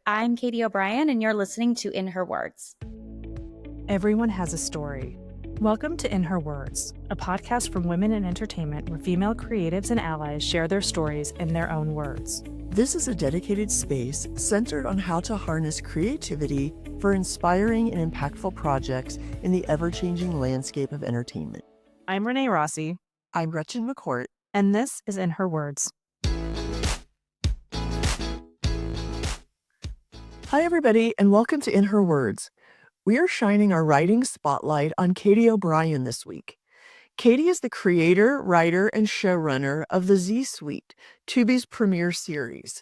I'm Katie O'Brien, and you're listening to In Her Words. Everyone has a story. Welcome to In Her Words, a podcast from women in entertainment where female creatives and allies share their stories in their own words. This is a dedicated space centered on how to harness creativity for inspiring and impactful projects in the ever-changing landscape of entertainment. I'm Renee Rossi. I'm Gretchen McCourt. And this is In Her Words. Hi, everybody, and welcome to In Her Words. We are shining our writing spotlight on Katie O'Brien this week. Katie is the creator, writer, and showrunner of the Z-Suite, Tubi's premiere series.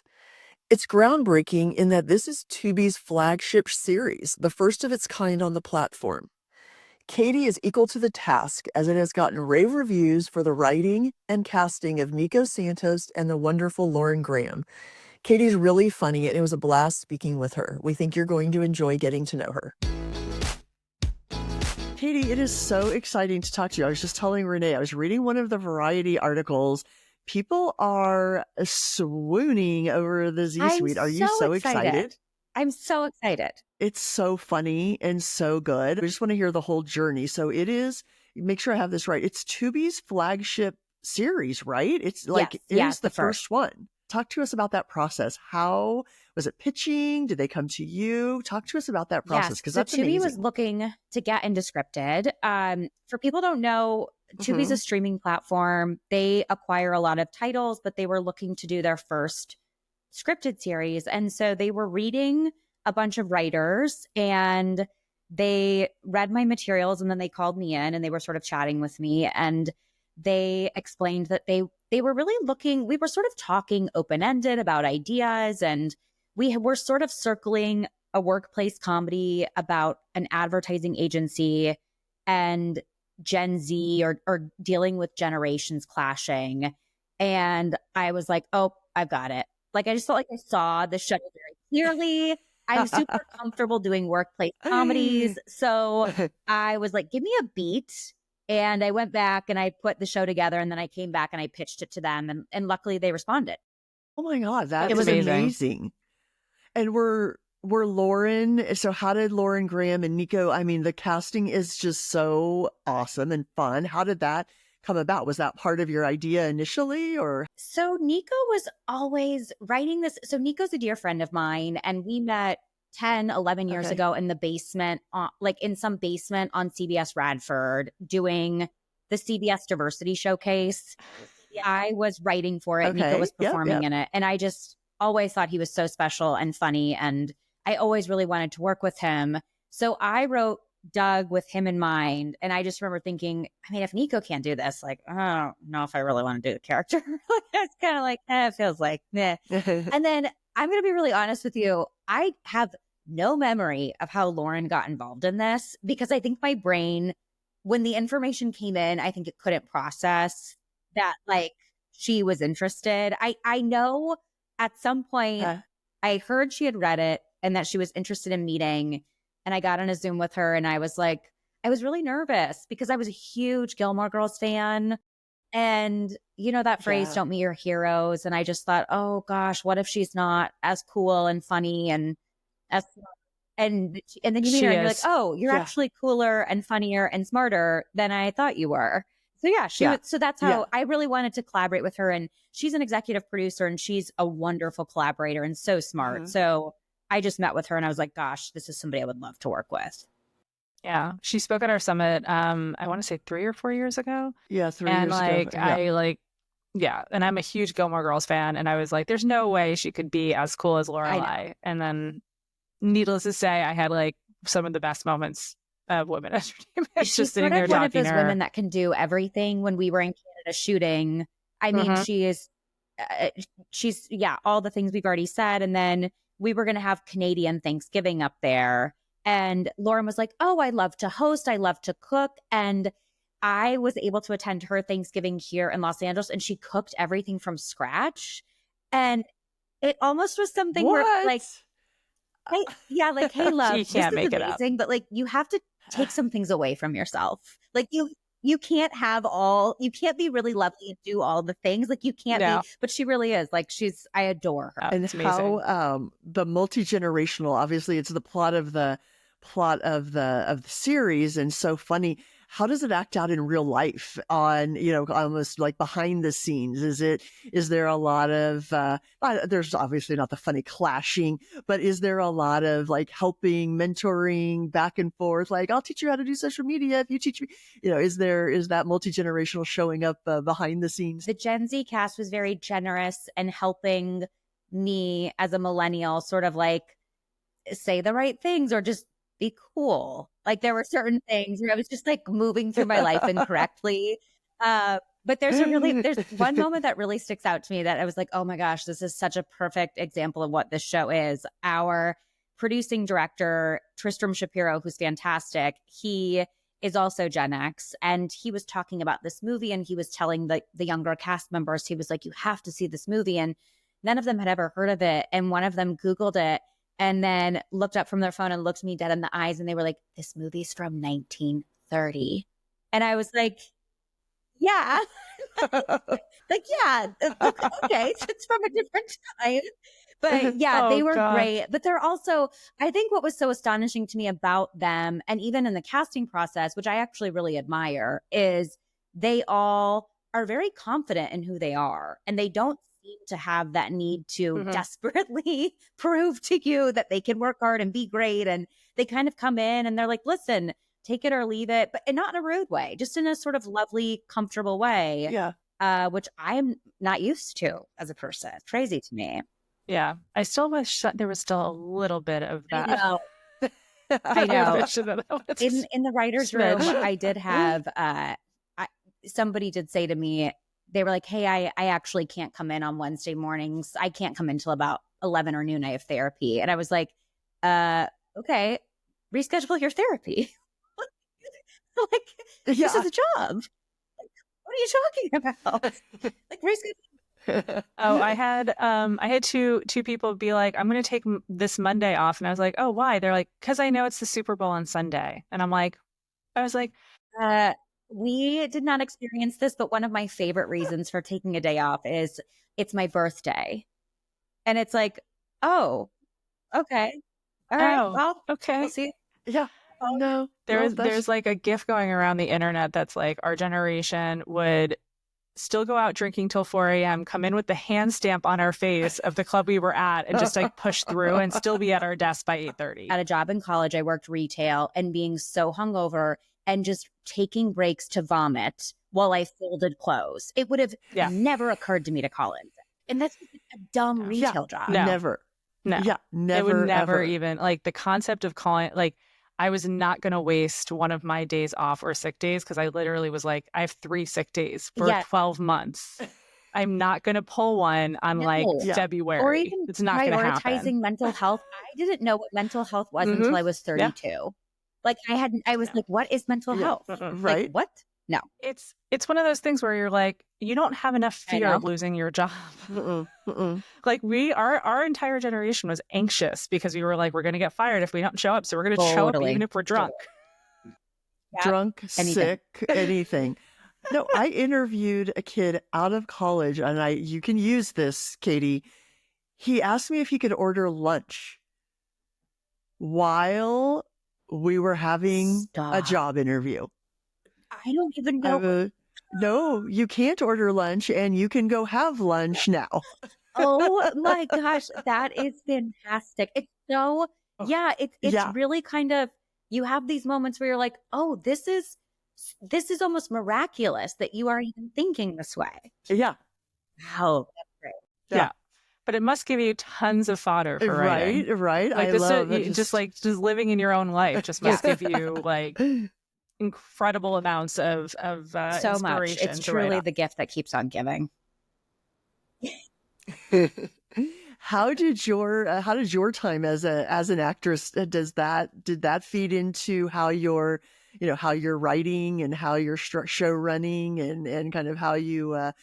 It's groundbreaking in that this is Tubi's flagship series, the first of its kind on the platform. Katie is equal to the task as it has gotten rave reviews for the writing and casting of Nico Santos and the wonderful Lauren Graham. Katie's really funny, and it was a blast speaking with her. We think you're going to enjoy getting to know her. Katie, it is so exciting to talk to you. I was just telling Renee, I was reading one of the Variety articles. People are swooning over the Z-Suite. Are you so excited? I'm so excited. It's so funny and so good. I just want to hear the whole journey. So it is, make sure I have this right. It's Tubi's flagship series, right? It's like, it is the first one. Talk to us about that process. How was it pitching? Did they come to you? Talk to us about that process, because that's amazing. Tubi was looking to get into scripted. For people who don't know, Tubi's a streaming platform. They acquire a lot of titles, but they were looking to do their first scripted series. And so they were reading a bunch of writers, and they read my materials, and then they called me in and they were sort of chatting with me, and they explained that they were really looking, we were sort of talking open-ended about ideas, and we were sort of circling a workplace comedy about an advertising agency and Gen Z or dealing with generations clashing. And I was like, oh, I've got it. Like, I just felt like I saw the show very clearly. I'm super comfortable doing workplace comedies. So I was like, give me a beat. And I went back and I put the show together, and then I came back and I pitched it to them, and luckily they responded. Oh my God, that was amazing. And we're Lauren. So how did Lauren Graham and Nico, I mean, the casting is just so awesome and fun. How did that come about? Was that part of your idea initially, or? So Nico was always writing this. So Nico's a dear friend of mine, and we met 10, 11 years ago in the basement, like in some basement on CBS Radford, doing the CBS Diversity Showcase. I was writing for it. Nico was performing in it. And I just always thought he was so special and funny. And I always really wanted to work with him. So I wrote Doug with him in mind. And I just remember thinking, I mean, if Nico can't do this, like, I don't know if I really want to do the character. It's kind of like, it feels like, meh. And then I'm going to be really honest with you. I have no memory of how Lauren got involved in this, because I think my brain, when the information came in, I think it couldn't process that, like, she was interested. I know at some point I heard she had read it and that she was interested in meeting, and I got on a Zoom with her, and I was like, I was really nervous because I was a huge Gilmore Girls fan. And you know that phrase, don't meet your heroes. And I just thought, oh gosh, what if she's not as cool and funny and then you meet her and you're like, oh, you're actually cooler and funnier and smarter than I thought you were. So so that's how I really wanted to collaborate with her. And she's an executive producer, and she's a wonderful collaborator and so smart. So I just met with her, and I was like, gosh, this is somebody I would love to work with. Yeah, she spoke at our summit, I want to say 3 or 4 years ago. Yeah, 3 years ago. And I'm a huge Gilmore Girls fan, and I was like, there's no way she could be as cool as Lorelai. And then, needless to say, I had like some of the best moments of women entertainment. She's just sitting there talking to her. She's one of those women that can do everything. When we were in Canada shooting, I mean, she's all the things we've already said. And then we were going to have Canadian Thanksgiving up there. And Lauren was like, oh, I love to host. I love to cook. And I was able to attend her Thanksgiving here in Los Angeles, and she cooked everything from scratch. And it almost was something where, like, hey, hey, love, you can't make it amazing, up. but like, you have to take some things away from yourself. Like you you can't be really lovely and do all the things. Like you can't be, but she really is. Like I adore her. And how the multi-generational, obviously it's the plot of the series, and so funny. How does it act out in real life on, almost like behind the scenes? Is there a lot of, there's obviously not the funny clashing, but is there a lot of like helping, mentoring back and forth? Like, I'll teach you how to do social media if you teach me, is that multi-generational showing up behind the scenes? The Gen Z cast was very generous and helping me as a millennial sort of like say the right things or just be cool. Like there were certain things where I was just like moving through my life incorrectly. But there's one moment that really sticks out to me that I was like, oh my gosh, this is such a perfect example of what this show is. Our producing director, Tristram Shapiro, who's fantastic, he is also Gen X. And he was talking about this movie and he was telling the younger cast members, he was like, you have to see this movie. And none of them had ever heard of it. And one of them Googled it and then looked up from their phone and looked me dead in the eyes. And they were like, this movie's from 1930. And I was like, yeah. Like, yeah, okay. It's from a different time. But yeah, they were great. But they're also, I think what was so astonishing to me about them, and even in the casting process, which I actually really admire, is they all are very confident in who they are. And they don't seem to have that need to desperately prove to you that they can work hard and be great. And they kind of come in and they're like, listen, take it or leave it, but not in a rude way, just in a sort of lovely, comfortable way. Yeah. Which I'm not used to as a person. It's crazy to me. Yeah. I still wish there was still a little bit of that. I know. In the writer's room, I did have, somebody did say to me, they were like, hey, I actually can't come in on Wednesday mornings. I can't come in till about 11 or noon. I have therapy. And I was like, okay, reschedule your therapy. This is a job. What are you talking about? Like reschedule. I had two people be like, I'm going to take this Monday off. And I was like, oh, why? They're like, because I know it's the Super Bowl on Sunday. And I was like, we did not experience this, but one of my favorite reasons for taking a day off is it's my birthday. And it's like, oh, okay. All right. Well, okay. We'll see. Yeah. Oh, no. There's like a GIF going around the internet that's like our generation would still go out drinking till 4 a.m., come in with the hand stamp on our face of the club we were at and just like push through and still be at our desk by 8:30. At a job in college, I worked retail and being so hungover and just taking breaks to vomit while I folded clothes. It would have never occurred to me to call in. And that's a dumb retail job. No. Never. No. Yeah, never. It would never ever. even, like the concept of calling, like I was not going to waste one of my days off or sick days because I literally was like, I have 3 sick days for 12 months. I'm not going to pull one on February. Or even it's not going to happen. Prioritizing mental health. I didn't know what mental health was until I was 32. Yeah. Like I was like, what is mental health? Right. Like, what? No. It's one of those things where you're like, you don't have enough fear of losing your job. Like our entire generation was anxious because we were like, we're going to get fired if we don't show up. So we're going to show up even if we're drunk. Drunk, sick, anything. No, I interviewed a kid out of college and you can use this, Katie. He asked me if he could order lunch while we were having a job interview. I don't even know. No, you can't order lunch and you can go have lunch now. Oh my gosh, that is fantastic. It's so, it's really kind of, you have these moments where you're like, oh, this is almost miraculous that you are even thinking this way. Yeah. Wow, that's great. Yeah. But it must give you tons of fodder for writing. Right. Like just living in your own life just must give you like incredible amounts of so inspiration. Much. It's truly the gift that keeps on giving. How did your time as an actress did that feed into how you're writing and how you're show running and kind of how you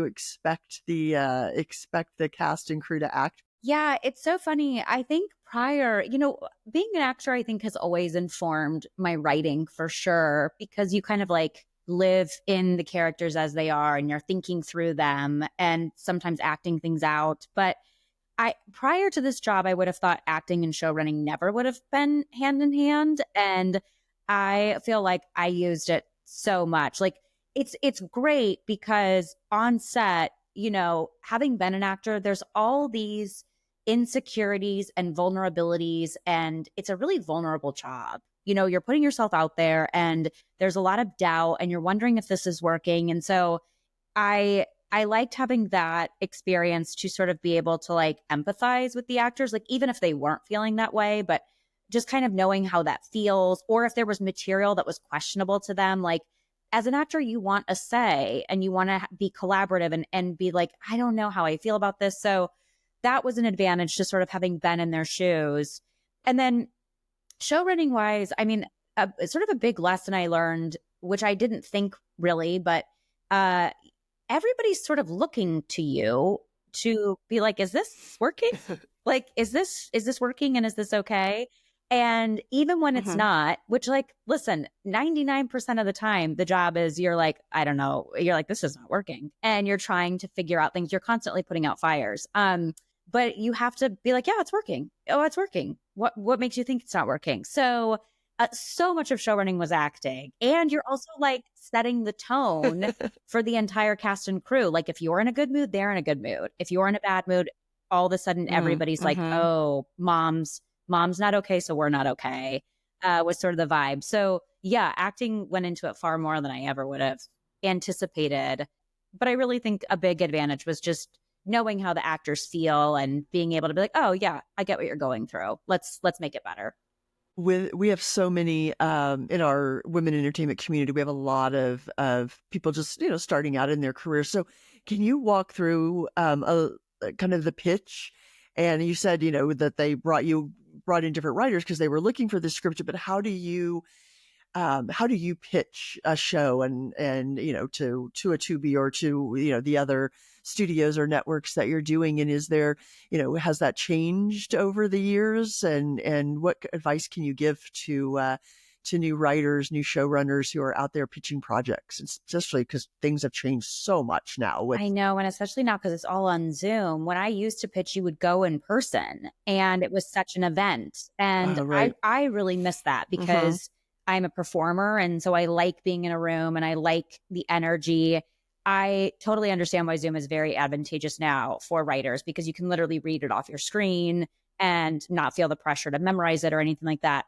expect the cast and crew to act? Yeah, it's so funny. I think prior, being an actor, I think has always informed my writing for sure, because you kind of like live in the characters as they are and you're thinking through them and sometimes acting things out. But prior to this job, I would have thought acting and show running never would have been hand in hand. And I feel like I used it so much. Like it's great because on set, you know, having been an actor, there's all these insecurities and vulnerabilities, and it's a really vulnerable job. You know, you're putting yourself out there and there's a lot of doubt and you're wondering if this is working. And so I liked having that experience to sort of be able to like empathize with the actors, like even if they weren't feeling that way, but just kind of knowing how that feels, or if there was material that was questionable to them. Like as an actor, you want a say and you want to be collaborative and be like, I don't know how I feel about this. So that was an advantage to sort of having been in their shoes. And then show running wise, I mean, sort of a big lesson I learned, which I didn't think really, but everybody's sort of looking to you to be like, is this working? Like, is this working? And is this okay? And even when it's not, which like, listen, 99% of the time, the job is you're like, I don't know, you're like, this is not working. And you're trying to figure out things. You're constantly putting out fires. But you have to be like, yeah, it's working. Oh, it's working. What makes you think it's not working? So so much of show running was acting. And you're also like setting the tone for the entire cast and crew. Like if you're in a good mood, they're in a good mood. If you're in a bad mood, all of a sudden everybody's like, oh, mom's not okay, so we're not okay, was sort of the vibe. So yeah, acting went into it far more than I ever would have anticipated. But I really think a big advantage was just knowing how the actors feel and being able to be like, oh yeah, I get what you're going through. Let's make it better. We have so many in our women entertainment community. We have a lot of people just starting out in their career. So can you walk through kind of the pitch? And you said that they brought in different writers because they were looking for this script. But how do you pitch a show and to a Tubi or to the other studios or networks that you're doing? And is there has that changed over the years? And what advice can you give to new writers, new showrunners who are out there pitching projects, especially because things have changed so much now? I know, and especially now because it's all on Zoom. When I used to pitch, you would go in person, and it was such an event. And right. I really miss that because I'm a performer, and so I like being in a room and I like the energy. I totally understand why Zoom is very advantageous now for writers because you can literally read it off your screen and not feel the pressure to memorize it or anything like that.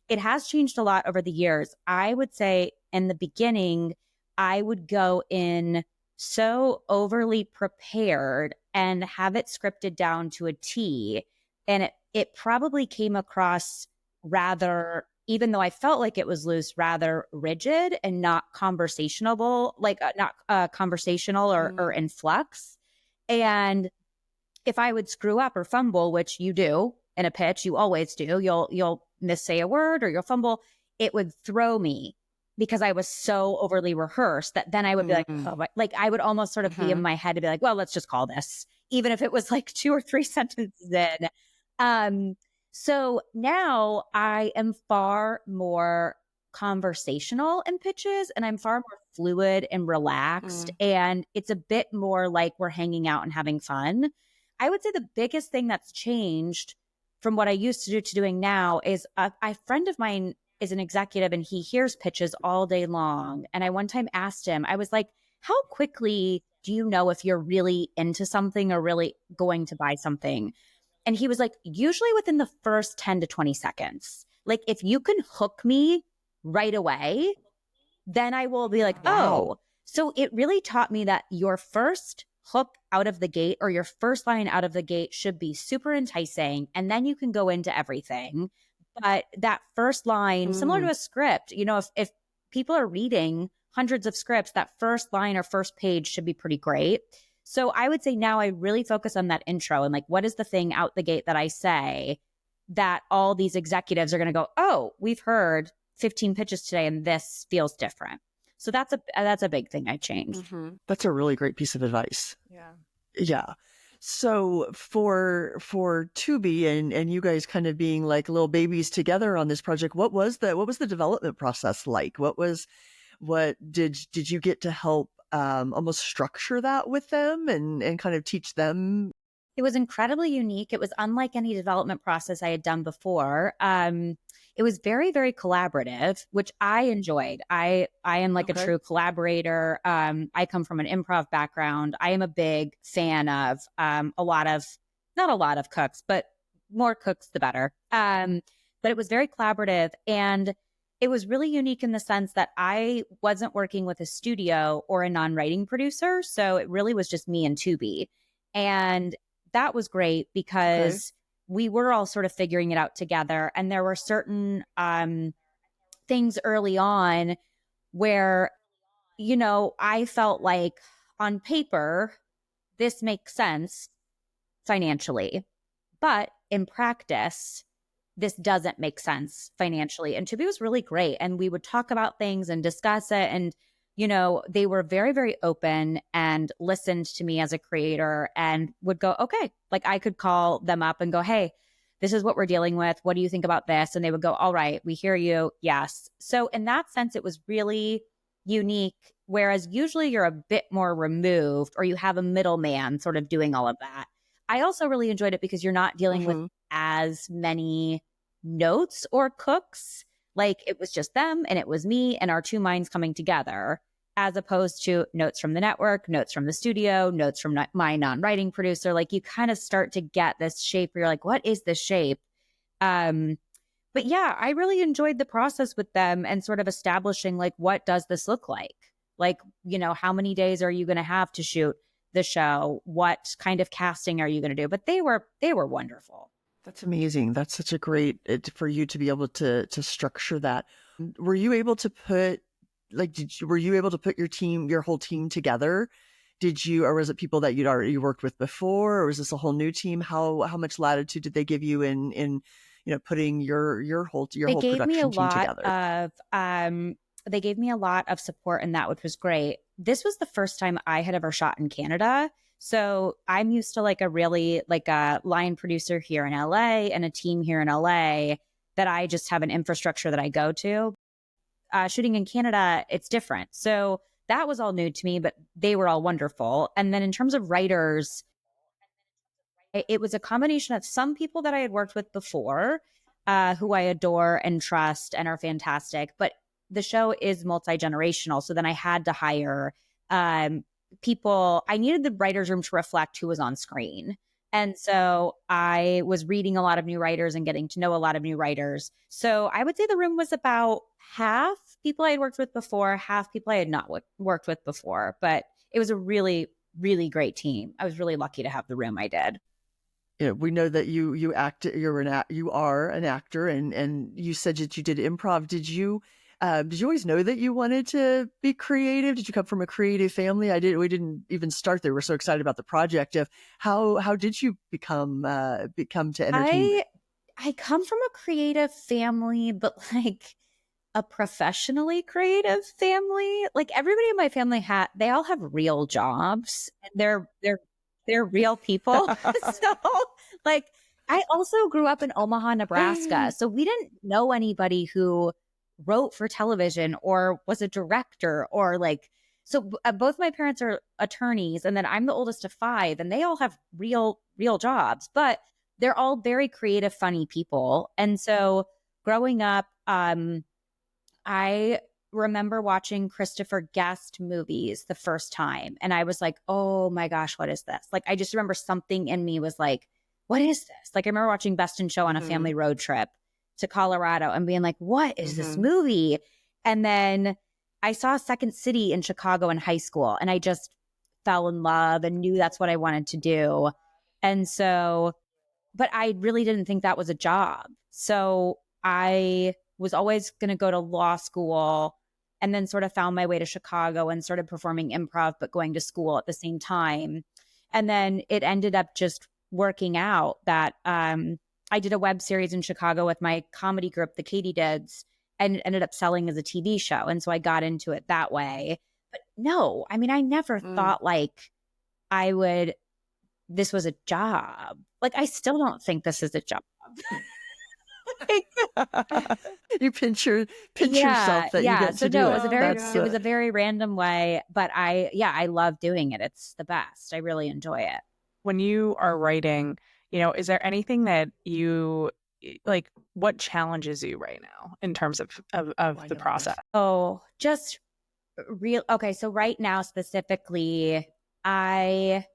It has changed a lot over the years. I would say in the beginning, I would go in so overly prepared and have it scripted down to a T. And it probably came across rather, even though I felt like it was loose, rather rigid and not conversational, like not conversational or in flux. And if I would screw up or fumble, which you do in a pitch, you always do, you'll missay a word or you'll fumble, it would throw me because I was so overly rehearsed that then I would be like, oh, like I would almost sort of be in my head to be like, well, let's just call this, even if it was like 2 or 3 sentences in. So now I am far more conversational in pitches and I'm far more fluid and relaxed. And it's a bit more like we're hanging out and having fun. I would say the biggest thing that's changed from what I used to do to doing now is a friend of mine is an executive and he hears pitches all day long. And I one time asked him, I was like, how quickly do you know if you're really into something or really going to buy something? And he was like, usually within the first 10 to 20 seconds. Like if you can hook me right away, then I will be like, oh. So it really taught me that your first hook out of the gate or your first line out of the gate should be super enticing. And then you can go into everything. But that first line, similar to a script, if people are reading hundreds of scripts, that first line or first page should be pretty great. So I would say now I really focus on that intro and like, what is the thing out the gate that I say that all these executives are going to go, oh, we've heard 15 pitches today and this feels different. So that's a big thing I changed. That's a really great piece of advice. Yeah. So for Tubi and you guys kind of being like little babies together on this project, what was the development process like? What was What did you get to help almost structure that with them and kind of teach them? It was incredibly unique. It was unlike any development process I had done before. It was very, very collaborative, which I enjoyed. I am like a Okay. true collaborator. I come from an improv background. I am a big fan of not a lot of cooks, but more cooks the better. But it was very collaborative, and it was really unique in the sense that I wasn't working with a studio or a non-writing producer. So it really was just me and Tubi. And that was great Okay. because we were all sort of figuring it out together. And there were certain things early on where, I felt like on paper, this makes sense financially, but in practice, this doesn't make sense financially. And Tubi was really great. And we would talk about things and discuss it. And, they were very, very open and listened to me as a creator and would go, okay, like I could call them up and go, hey, this is what we're dealing with. What do you think about this? And they would go, all right, we hear you. Yes. So in that sense, it was really unique. Whereas usually you're a bit more removed or you have a middleman sort of doing all of that. I also really enjoyed it because you're not dealing with Mm-hmm. as many notes or cooks. Like it was just them and it was me and our two minds coming together, as opposed to notes from the network, notes from the studio, notes from my non-writing producer. Like you kind of start to get this shape where you're like, what is this shape? Um, but yeah, I really enjoyed the process with them and sort of establishing like, what does this look like? Like, how many days are you going to have to shoot the show? What kind of casting are you going to do? But they were wonderful. That's amazing. That's such a great for you to be able to structure that. Were you able to put were you able to put your whole team together? Did you, or was it people that you'd already worked with before, or was this a whole new team? How much latitude did they give you in putting your They whole gave me a production team lot together? of they gave me a lot of support in that, which was great. This was the first time I had ever shot in Canada. So I'm used to like a line producer here in LA and a team here in LA that I just have an infrastructure that I go to. Shooting in Canada, it's different. So that was all new to me, but they were all wonderful. And then in terms of writers, it was a combination of some people that I had worked with before, who I adore and trust and are fantastic. But the show is multi-generational. So then I had to hire people. I needed the writer's room to reflect who was on screen. And so I was reading a lot of new writers and getting to know a lot of new writers. So I would say the room was about half people I had worked with before, half people I had not worked with before. But it was a really, really great team. I was really lucky to have the room I did. We know that you act, you are an actor, and you said that you did improv. Did you always know that you wanted to be creative? Did you come from a creative family? We didn't even start there. We're so excited about the project. Of how did you become to entertainment? I come from a creative family, but like a professionally creative family. Like everybody in my family they all have real jobs and they're real people. So like I also grew up in Omaha, Nebraska. So we didn't know anybody who wrote for television or was a director or like both my parents are attorneys and then I'm the oldest of five and they all have real jobs, but they're all very creative, funny people. And so growing up, I remember watching Christopher Guest movies the first time. And I was like, oh my gosh, what is this? Like, I just remember something in me was like, what is this? Like, I remember watching Best in Show on a Mm-hmm. family road trip to Colorado and being like, what is this Mm-hmm. movie? And then I saw Second City in Chicago in high school and I just fell in love and knew that's what I wanted to do. And so, but I really didn't think that was a job. So I was always going to go to law school and then sort of found my way to Chicago and started performing improv, but going to school at the same time. And then it ended up just working out that I did a web series in Chicago with my comedy group, the Katydids, and it ended up selling as a TV show. And so I got into it that way. But no, I mean, I never thought like this was a job. Like, I still don't think this is a job. Like, You pinch Yeah, yourself that you yeah. get So to do no, it. That's it was a very random way, but I love doing it. It's the best. I really enjoy it. When you are writing, is there anything that you like, what challenges you right now in terms of the process? Oh, just okay. So right now specifically, I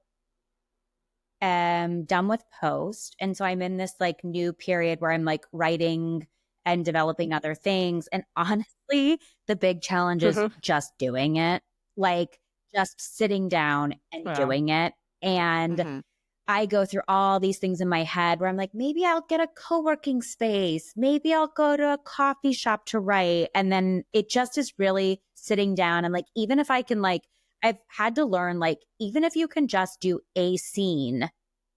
am done with post. And so I'm in this like new period where I'm like writing and developing other things. And honestly, the big challenge is just doing it, like just sitting down and Yeah. doing it. And I go through all these things in my head where I'm like, maybe I'll get a co-working space. Maybe I'll go to a coffee shop to write. And then it just is really sitting down and like, even if I can like, I've had to learn, like, even if you can just do a scene,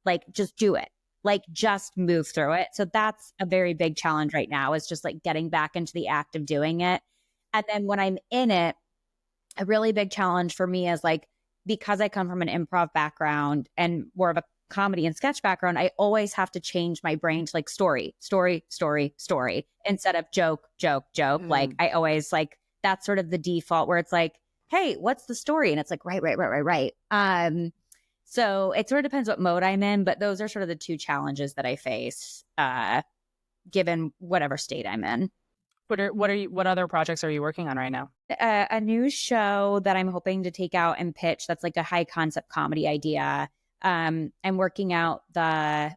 like, just do it, like, just move through it. So that's a very big challenge right now, is just like getting back into the act of doing it. And then when I'm in it, a really big challenge for me is like, because I come from an improv background and more of a comedy and sketch background, I always have to change my brain to like story, story, story, story, instead of joke, joke, joke. Like, I always like, that's sort of the default where it's like, hey, what's the story? And it's like, right. So it sort of depends what mode I'm in, but those are sort of the two challenges that I face, given whatever state I'm in. What other projects are you working on right now? A new show that I'm hoping to take out and pitch. That's like a high concept comedy idea. I'm working out the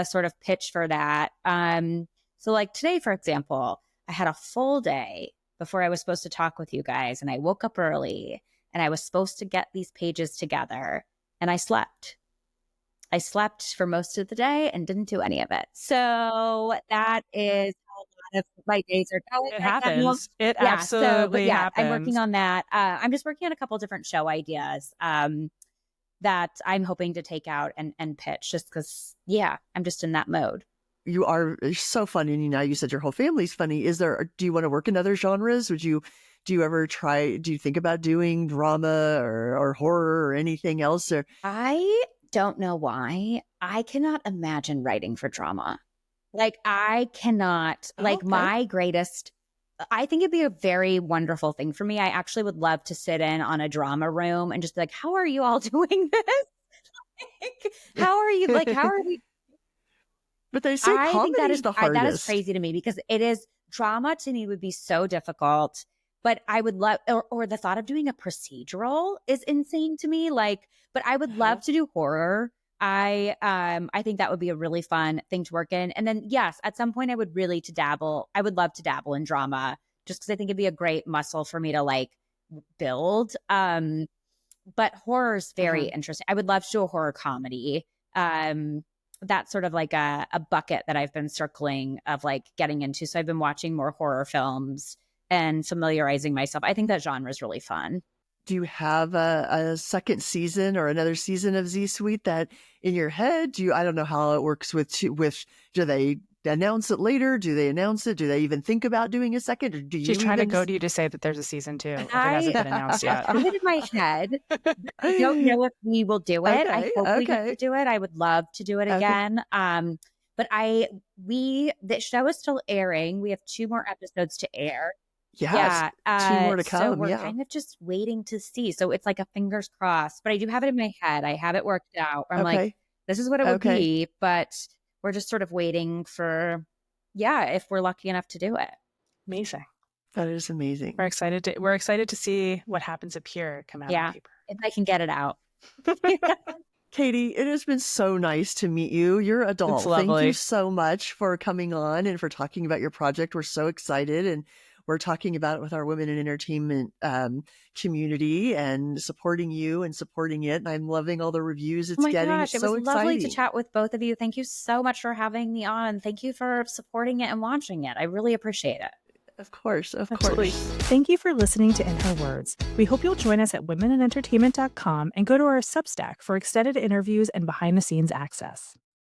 sort of pitch for that. So like today, for example, I had a full day before I was supposed to talk with you guys, and I woke up early and I was supposed to get these pages together, and I slept. I slept for most of the day and didn't do any of it. So that is how a lot of my days are going. It happens. It absolutely happens. I'm working on that. I'm just working on a couple different show ideas that I'm hoping to take out and pitch, just because, I'm just in that mode. You are so funny. And now you said your whole family's funny. Do you want to work in other genres? Do you think about doing drama or horror or anything else? Or I don't know why. I cannot imagine writing for drama. Like, I cannot, my greatest, I think it'd be a very wonderful thing for me. I actually would love to sit in on a drama room and just be like, how are you all doing this? How are we? But they say comedy is the hardest. That is crazy to me, because it is, drama to me would be so difficult, but I would love, or the thought of doing a procedural is insane to me. Like, but I would love to do horror. I think that would be a really fun thing to work in. And then, yes, at some point I would love to dabble in drama, just because I think it'd be a great muscle for me to like build. But horror is very interesting. I would love to do a horror comedy. That's sort of like a bucket that I've been circling of like getting into. So I've been watching more horror films and familiarizing myself. I think that genre is really fun. Do you have a second season or another season of Z Suite that in your head? I don't know how it works with, do they announce it later? Do they announce it? Do they even think about doing a second? Or She's trying to goad you to say that there's a season 2. If it hasn't been announced yet. I have it in my head. I don't know if we will do it. I hope we get to do it. I would love to do it again. But the show is still airing. We have 2 more episodes to air. Yes, 2 more to come. So we're kind of just waiting to see. So it's like a fingers crossed, but I do have it in my head. I have it worked out. I'm like, this is what it would be, but we're just sort of waiting for, if we're lucky enough to do it. Amazing. That is amazing. We're excited to see what happens up here come out on paper. If I can get it out. Katie, it has been so nice to meet you. You're adult. It's lovely. Thank you so much for coming on and for talking about your project. We're so excited, and we're talking about it with our women in entertainment community and supporting you and supporting it. And I'm loving all the reviews it's getting. Gosh, it's it so was exciting. lovely to chat with both of you. Thank you so much for having me on. Thank you for supporting it and launching it. I really appreciate it. Of course. Absolutely. Thank you for listening to In Her Words. We hope you'll join us at womeninentertainment.com and go to our Substack for extended interviews and behind-the-scenes access.